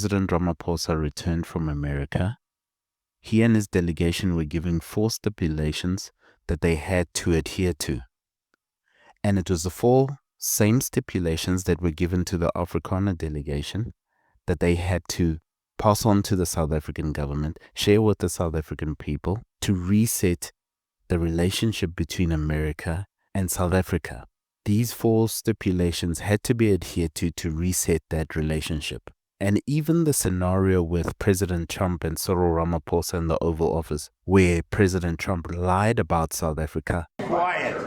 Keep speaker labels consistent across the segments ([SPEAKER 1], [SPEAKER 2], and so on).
[SPEAKER 1] President Ramaphosa returned from America, he and his delegation were given 4 stipulations that they had to adhere to. And it was the 4 same stipulations that were given to the Afrikaner delegation that they had to pass on to the South African government, share with the South African people, to reset the relationship between America and South Africa. These 4 stipulations had to be adhered to reset that relationship. And even the scenario with President Trump and Cyril Ramaphosa in the Oval Office, where President Trump lied about South Africa.
[SPEAKER 2] Quiet.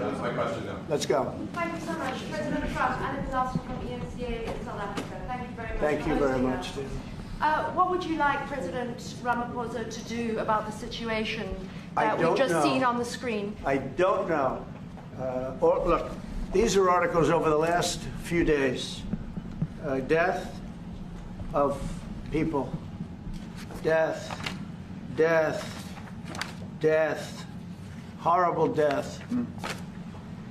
[SPEAKER 2] Let's go.
[SPEAKER 3] Thank you so much, President Trump. Anna Disaster from ENCA in South Africa. Thank you very much.
[SPEAKER 2] Thank you very much.
[SPEAKER 3] What would you like President Ramaphosa to do about the situation that we've just
[SPEAKER 2] know.
[SPEAKER 3] seen on the screen?
[SPEAKER 2] I don't know. Look, these are articles over the last few days. Death of people. Death. Horrible death.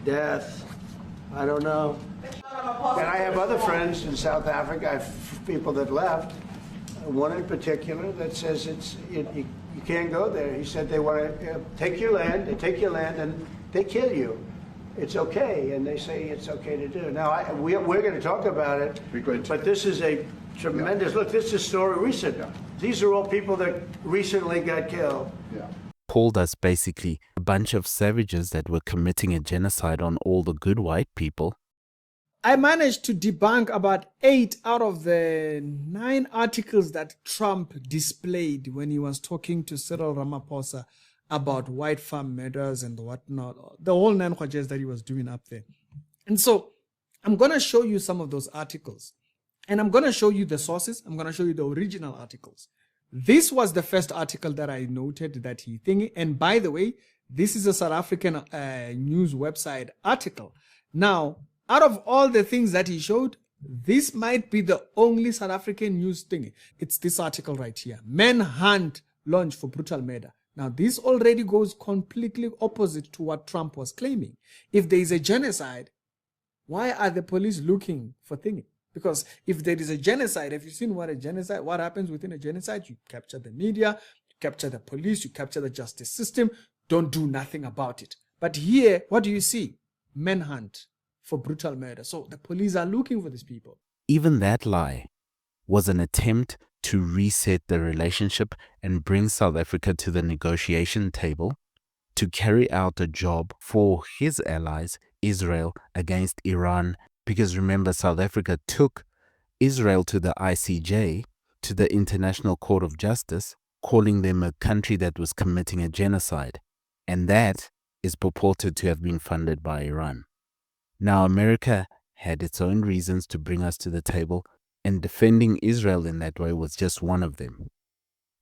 [SPEAKER 2] Death. I don't know. And I have other friends in South Africa. I have people that left. One in particular that says you can't go there. He said they want to take your land, they take your land, and they kill you. It's okay, and they say it's okay to do. Now, we're going to talk about it, but this is a tremendous, look, this is a story recent. These are all people that recently got killed.
[SPEAKER 1] Called us basically a bunch of savages that were committing a genocide on all the good white people.
[SPEAKER 4] I managed to debunk about 8 out of the 9 articles that Trump displayed when he was talking to Cyril Ramaphosa about white farm murders and whatnot, the whole nanquajes that he was doing up there. And so I'm going to show you some of those articles. And I'm going to show you the sources. I'm going to show you the original articles. This was the first article that I noted that he thinking. And by the way, this is a South African news website article. Now, out of all the things that he showed, this might be the only South African news thing. It's this article right here. Manhunt launched for brutal murder. Now, this already goes completely opposite to what Trump was claiming. If there is a genocide, why are the police looking for things? Because if there is a genocide, have you seen what happens within a genocide? You capture the media, you capture the police, you capture the justice system, don't do nothing about it. But here, what do you see? Manhunt for brutal murder. So the police are looking for these people.
[SPEAKER 1] Even that lie was an attempt to reset the relationship and bring South Africa to the negotiation table to carry out a job for his allies, Israel, against Iran. Because remember, South Africa took Israel to the ICJ, to the International Court of Justice, calling them a country that was committing a genocide. And that is purported to have been funded by Iran. Now, America had its own reasons to bring us to the table, and defending Israel in that way was just one of them.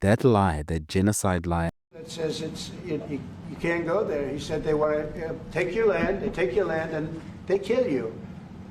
[SPEAKER 1] That lie, that genocide lie.
[SPEAKER 2] That says you can't go there. He said they want to take your land, they take your land, and they kill you.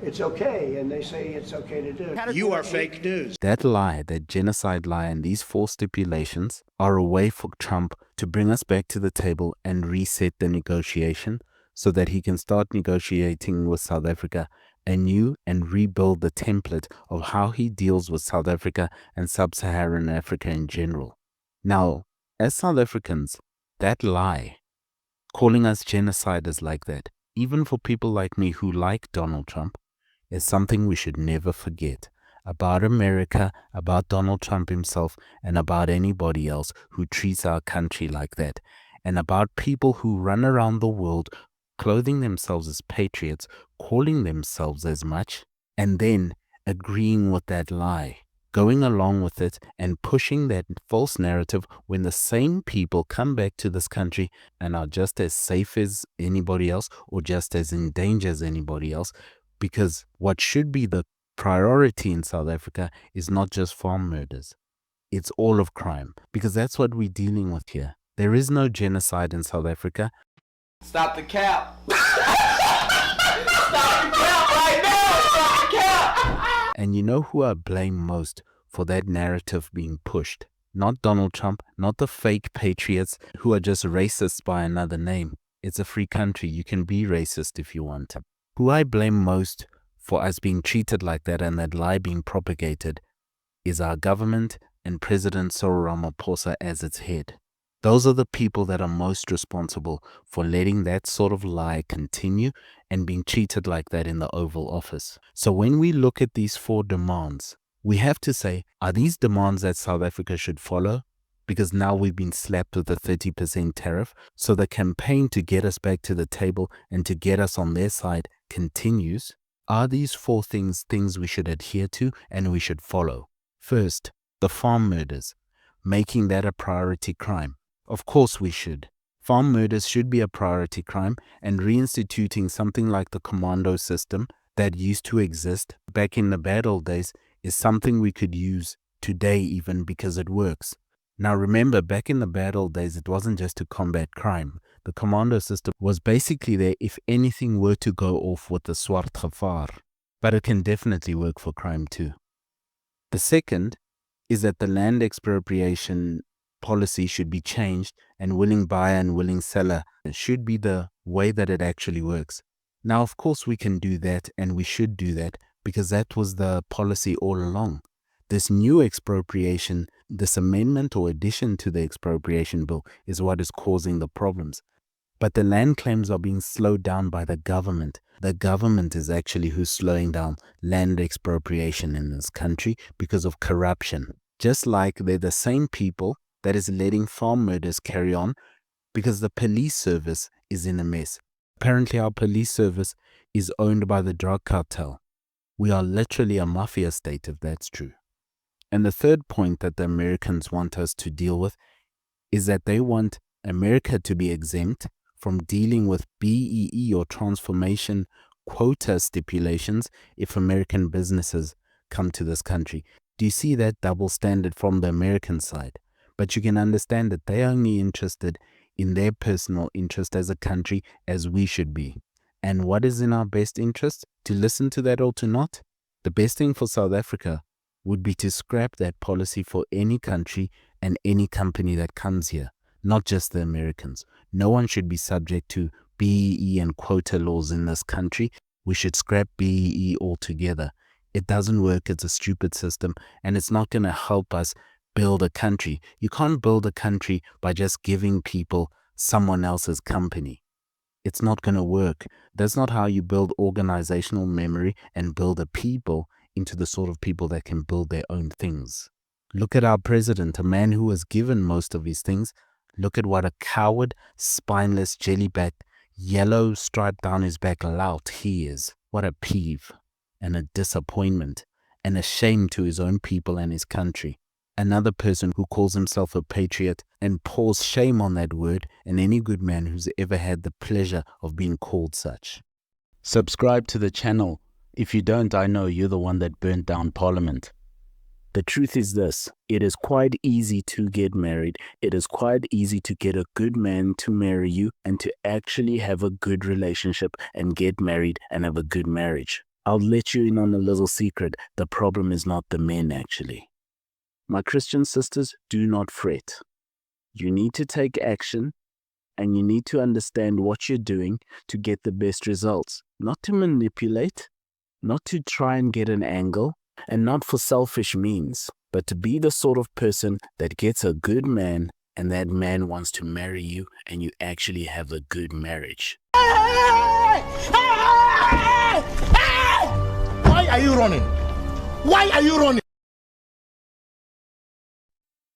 [SPEAKER 2] It's okay, and they say it's okay to do. You are fake news.
[SPEAKER 1] That lie, that genocide lie, and these 4 stipulations are a way for Trump to bring us back to the table and reset the negotiation so that he can start negotiating with South Africa anew and rebuild the template of how he deals with South Africa and sub-Saharan Africa in general. Now, as South Africans, that lie, calling us genociders like that, even for people like me who like Donald Trump, is something we should never forget about America, about Donald Trump himself, and about anybody else who treats our country like that, and about people who run around the world clothing themselves as patriots, calling themselves as much, and then agreeing with that lie, going along with it and pushing that false narrative when the same people come back to this country and are just as safe as anybody else or just as in danger as anybody else. Because what should be the priority in South Africa is not just farm murders. It's all of crime, because that's what we're dealing with here. There is no genocide in South Africa.
[SPEAKER 5] Stop the cap. Stop the cap right now. Stop the cap.
[SPEAKER 1] And you know who I blame most for that narrative being pushed? Not Donald Trump, not the fake patriots who are just racists by another name. It's a free country. You can be racist if you want. Who I blame most for us being treated like that and that lie being propagated is our government and President Cyril Ramaphosa as its head. Those are the people that are most responsible for letting that sort of lie continue and being treated like that in the Oval Office. So when we look at these 4 demands, we have to say, are these demands that South Africa should follow? Because now we've been slapped with a 30% tariff, so the campaign to get us back to the table and to get us on their side continues. Are these 4 things we should adhere to and we should follow? First, the farm murders, making that a priority crime. Of course we should. Farm murders should be a priority crime, and reinstituting something like the commando system that used to exist back in the bad old days is something we could use today even, because it works. Now remember, back in the bad old days, it wasn't just to combat crime. The commando system was basically there if anything were to go off with the swart gevaar. But it can definitely work for crime too. The second is that the land expropriation policy should be changed, and willing buyer and willing seller should be the way that it actually works. Now, of course, we can do that, and we should do that, because that was the policy all along. This new expropriation, this amendment or addition to the expropriation bill, is what is causing the problems. But the land claims are being slowed down by the government. The government is actually who's slowing down land expropriation in this country because of corruption. Just like they're the same people that is letting farm murders carry on because the police service is in a mess. Apparently our police service is owned by the drug cartel. We are literally a mafia state if that's true. And the third point that the Americans want us to deal with is that they want America to be exempt from dealing with BEE or transformation quota stipulations if American businesses come to this country. Do you see that double standard from the American side? But you can understand that they're only interested in their personal interest as a country, as we should be. And what is in our best interest? To listen to that or to not? The best thing for South Africa would be to scrap that policy for any country and any company that comes here, not just the Americans. No one should be subject to BEE and quota laws in this country. We should scrap BEE altogether. It doesn't work, it's a stupid system, and it's not going to help us build a country. You can't build a country by just giving people someone else's company. It's not going to work. That's not how you build organizational memory and build a people into the sort of people that can build their own things. Look at our president, a man who was given most of his things. Look at what a coward, spineless, jelly-backed, yellow stripe down his back lout he is. What a peeve and a disappointment and a shame to his own people and his country. Another person who calls himself a patriot and pours shame on that word and any good man who's ever had the pleasure of being called such. Subscribe to the channel. If you don't, I know you're the one that burnt down Parliament. The truth is this, it is quite easy to get married. It is quite easy to get a good man to marry you and to actually have a good relationship and get married and have a good marriage. I'll let you in on a little secret. The problem is not the men actually. My Christian sisters, do not fret. You need to take action and you need to understand what you're doing to get the best results. Not to manipulate, not to try and get an angle, and not for selfish means, but to be the sort of person that gets a good man and that man wants to marry you and you actually have a good marriage.
[SPEAKER 6] Why are you running? Why are you running?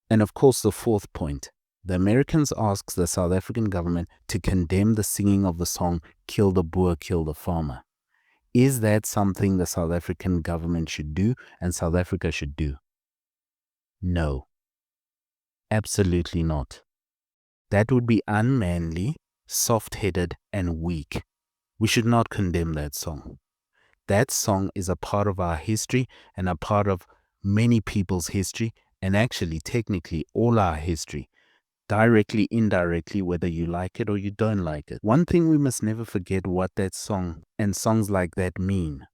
[SPEAKER 1] And of course, the fourth point, the Americans ask the South African government to condemn the singing of the song, "Kill the Boer, Kill the Farmer." Is that something the South African government should do and South Africa should do? No. Absolutely not. That would be unmanly, soft-headed, and weak. We should not condemn that song. That song is a part of our history and a part of many people's history, and actually, technically, all our history. Directly, indirectly, whether you like it or you don't like it. One thing we must never forget what that song and songs like that mean.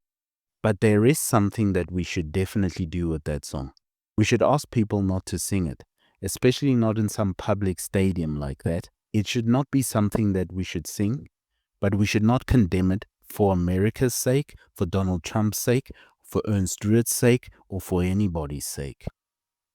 [SPEAKER 1] But there is something that we should definitely do with that song. We should ask people not to sing it, especially not in some public stadium like that. It should not be something that we should sing, but we should not condemn it for America's sake, for Donald Trump's sake, for Ernst Ruet's sake or for anybody's sake.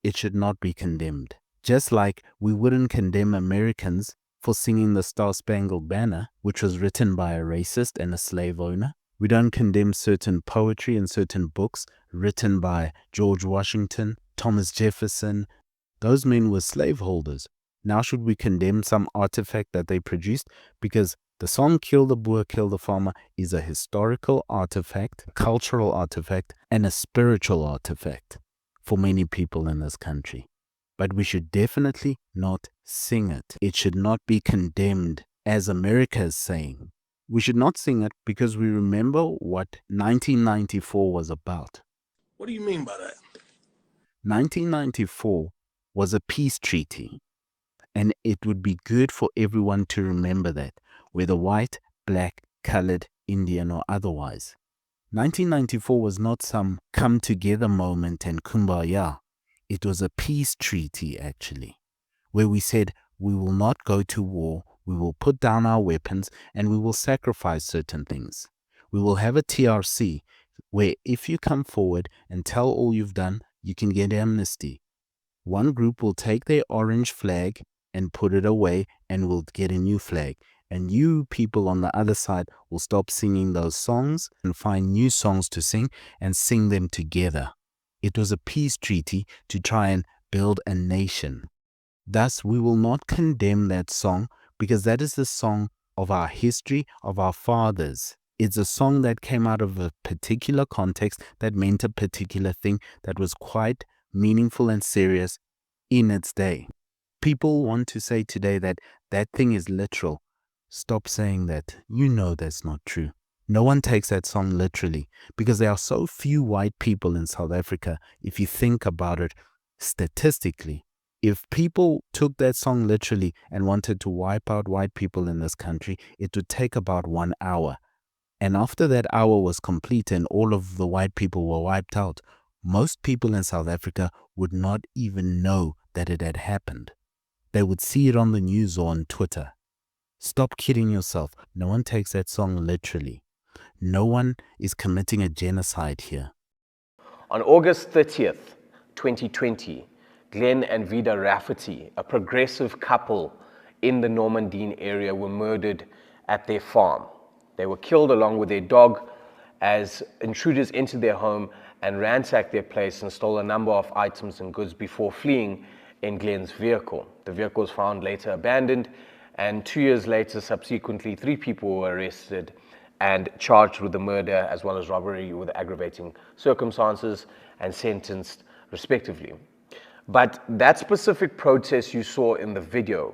[SPEAKER 1] It should not be condemned. Just like we wouldn't condemn Americans for singing the Star-Spangled Banner, which was written by a racist and a slave owner. We don't condemn certain poetry and certain books written by George Washington, Thomas Jefferson. Those men were slaveholders. Now should we condemn some artifact that they produced? Because the song Kill the Boer, Kill the Farmer is a historical artifact, a cultural artifact, and a spiritual artifact for many people in this country. But we should definitely not sing it. It should not be condemned, as America is saying. We should not sing it because we remember what 1994 was about.
[SPEAKER 6] What do you mean by that?
[SPEAKER 1] 1994 was a peace treaty, and it would be good for everyone to remember that, whether white, black, colored, Indian, or otherwise. 1994 was not some come-together moment and kumbaya. It was a peace treaty, actually, where we said we will not go to war, we will put down our weapons, and we will sacrifice certain things. We will have a TRC, where if you come forward and tell all you've done, you can get amnesty. One group will take their orange flag and put it away and will get a new flag. And you people on the other side will stop singing those songs and find new songs to sing and sing them together. It was a peace treaty to try and build a nation. Thus, we will not condemn that song because that is the song of our history, of our fathers. It's a song that came out of a particular context that meant a particular thing that was quite meaningful and serious in its day. People want to say today that that thing is literal. Stop saying that. You know that's not true. No one takes that song literally because there are so few white people in South Africa. If you think about it statistically, if people took that song literally and wanted to wipe out white people in this country, it would take about 1 hour. And after that hour was complete and all of the white people were wiped out, most people in South Africa would not even know that it had happened. They would see it on the news or on Twitter. Stop kidding yourself. No one takes that song literally. No one is committing a genocide here.
[SPEAKER 7] On August 30th, 2020, Glenn and Vida Rafferty, a progressive couple in the Normandine area, were murdered at their farm. They were killed along with their dog as intruders entered their home and ransacked their place and stole a number of items and goods before fleeing in Glenn's vehicle. The vehicle was found later abandoned, and 2 years later, subsequently, 3 people were arrested and charged with the murder as well as robbery with aggravating circumstances and sentenced respectively. But that specific protest you saw in the video,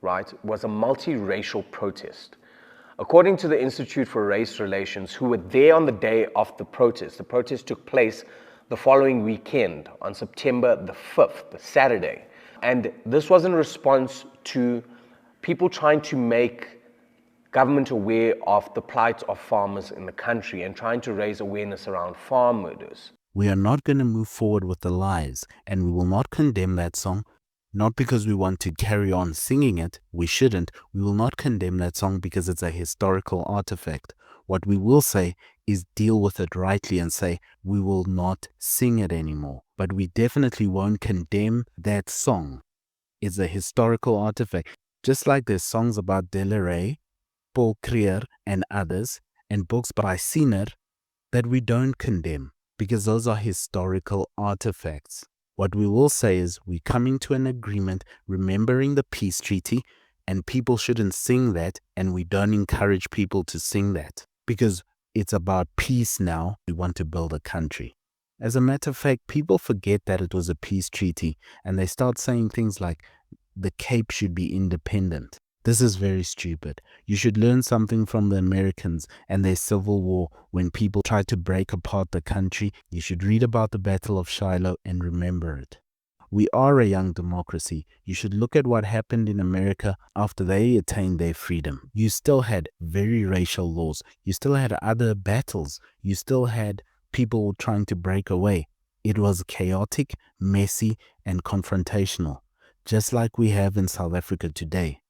[SPEAKER 7] right, was a multiracial protest. According to the Institute for Race Relations, who were there on the day of the protest took place the following weekend on September the 5th, the Saturday. And this was in response to people trying to make government aware of the plight of farmers in the country and trying to raise awareness around farm murders.
[SPEAKER 1] We are not going to move forward with the lies, and we will not condemn that song, not because we want to carry on singing it. We shouldn't. We will not condemn that song because it's a historical artifact. What we will say is deal with it rightly and say we will not sing it anymore. But we definitely won't condemn that song. It's a historical artifact. Just like there's songs about Delaray, Paul Creer, and others, and books by Sinner that we don't condemn because those are historical artifacts. What we will say is we're coming to an agreement, remembering the peace treaty, and people shouldn't sing that, and we don't encourage people to sing that because it's about peace now. We want to build a country. As a matter of fact, people forget that it was a peace treaty, and they start saying things like the Cape should be independent. This is very stupid. You should learn something from the Americans and their civil war when people tried to break apart the country. You should read about the Battle of Shiloh and remember it. We are a young democracy. You should look at what happened in America after they attained their freedom. You still had very racial laws. You still had other battles. You still had people trying to break away. It was chaotic, messy, and confrontational, just like we have in South Africa today.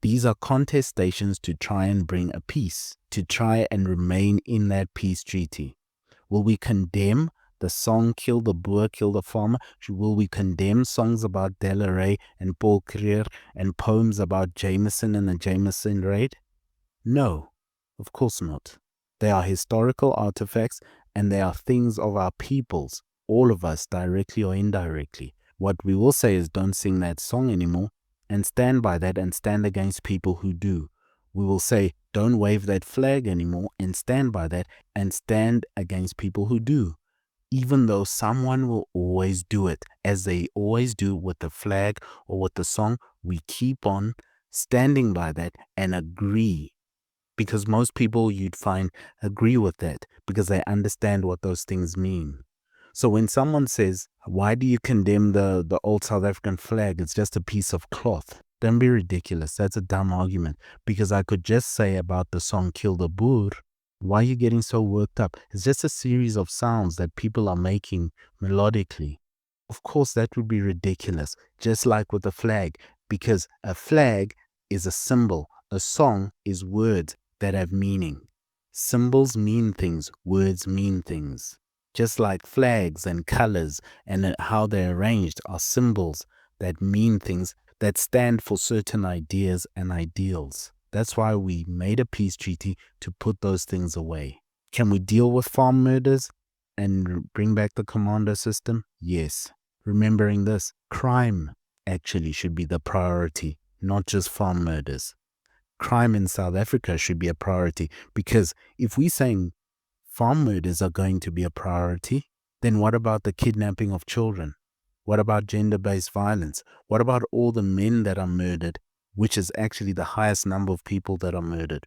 [SPEAKER 1] These are contestations to try and bring a peace, to try and remain in that peace treaty. Will we condemn the song Kill the Boer, Kill the Farmer? Will we condemn songs about Delaray and Paul Creer and poems about Jameson and the Jameson raid? No, of course not. They are historical artifacts and they are things of our peoples, all of us, directly or indirectly. What we will say is don't sing that song anymore and stand by that and stand against people who do. We will say don't wave that flag anymore and stand by that and stand against people who do. Even though someone will always do it, as they always do with the flag or with the song, we keep on standing by that and agree. Because most people you'd find agree with that because they understand what those things mean. So when someone says, why do you condemn the old South African flag? It's just a piece of cloth. Don't be ridiculous. That's a dumb argument. Because I could just say about the song Kill the Boer, why are you getting so worked up? It's just a series of sounds that people are making melodically. Of course, that would be ridiculous. Just like with the flag. Because a flag is a symbol. A song is words that have meaning. Symbols mean things. Words mean things. Just like flags and colors and how they're arranged are symbols that mean things, that stand for certain ideas and ideals. That's why we made a peace treaty to put those things away. Can we deal with farm murders and bring back the commando system? Yes. Remembering this, crime actually should be the priority, not just farm murders. Crime in South Africa should be a priority, because if we're saying farm murders are going to be a priority, then what about the kidnapping of children? What about gender-based violence? What about all the men that are murdered, which is actually the highest number of people that are murdered?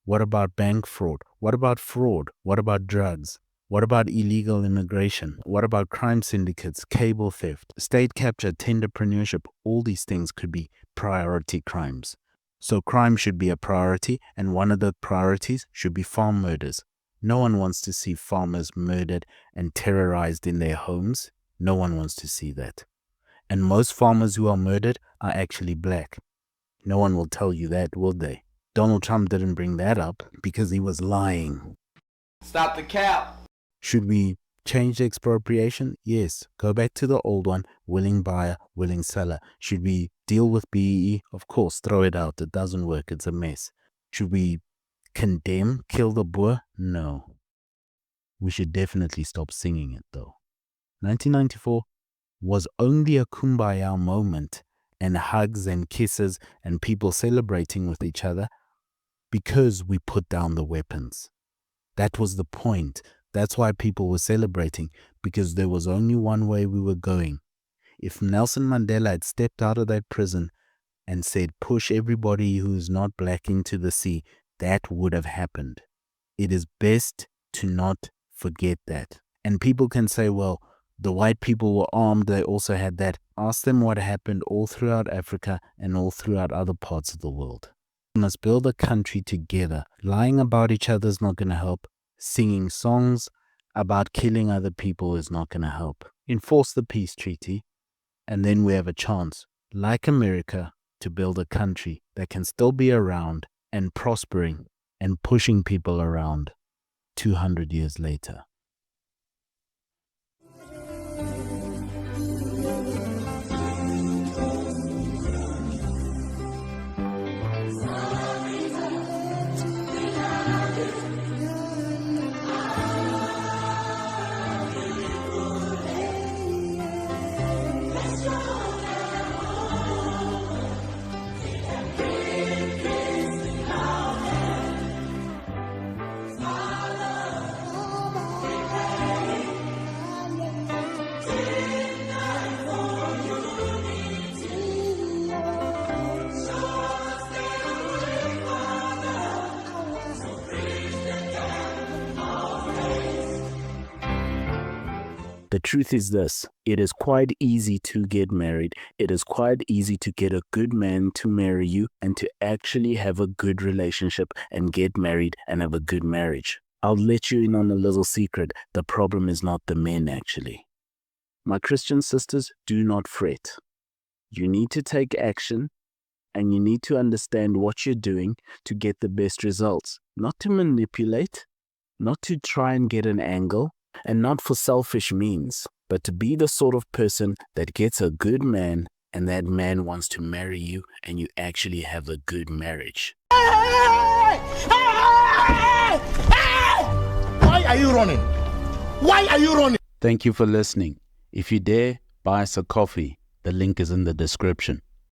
[SPEAKER 1] What about bank fraud? What about fraud? What about drugs? What about illegal immigration? What about crime syndicates, cable theft, state capture, tenderpreneurship? All these things could be priority crimes. So crime should be a priority, and one of the priorities should be farm murders. No one wants to see farmers murdered and terrorized in their homes. No one wants to see that. And most farmers who are murdered are actually black. No one will tell you that, will they? Donald Trump didn't bring that up because he was lying.
[SPEAKER 5] Stop the cap.
[SPEAKER 1] Should we change the expropriation? Yes. Go back to the old one, willing buyer, willing seller. Should we deal with BEE? Of course, throw it out. It doesn't work. It's a mess. Should we condemn Kill the Boer? No. We should definitely stop singing it though. 1994 was only a kumbaya moment and hugs and kisses and people celebrating with each other because we put down the weapons. That was the point. That's why people were celebrating, because there was only one way we were going. If Nelson Mandela had stepped out of that prison and said, push everybody who's not black into the sea, that would have happened. It is best to not forget that. And people can say, well, the white people were armed, they also had that. Ask them what happened all throughout Africa and all throughout other parts of the world. We must build a country together. Lying about each other is not going to help. Singing songs about killing other people is not going to help. Enforce the peace treaty, and then we have a chance, like America, to build a country that can still be around and prospering and pushing people around 200 years later. The truth is this, it is quite easy to get married. It is quite easy to get a good man to marry you and to actually have a good relationship and get married and have a good marriage. I'll let you in on a little secret. The problem is not the men, actually. My Christian sisters, do not fret. You need to take action and you need to understand what you're doing to get the best results. Not to manipulate, not to try and get an angle, And not for selfish means, but to be the sort of person that gets a good man and that man wants to marry you and you actually have a good marriage.
[SPEAKER 6] Why are you running? Why are you running?
[SPEAKER 1] Thank you for listening. If you dare, buy us a coffee. The link is in the description.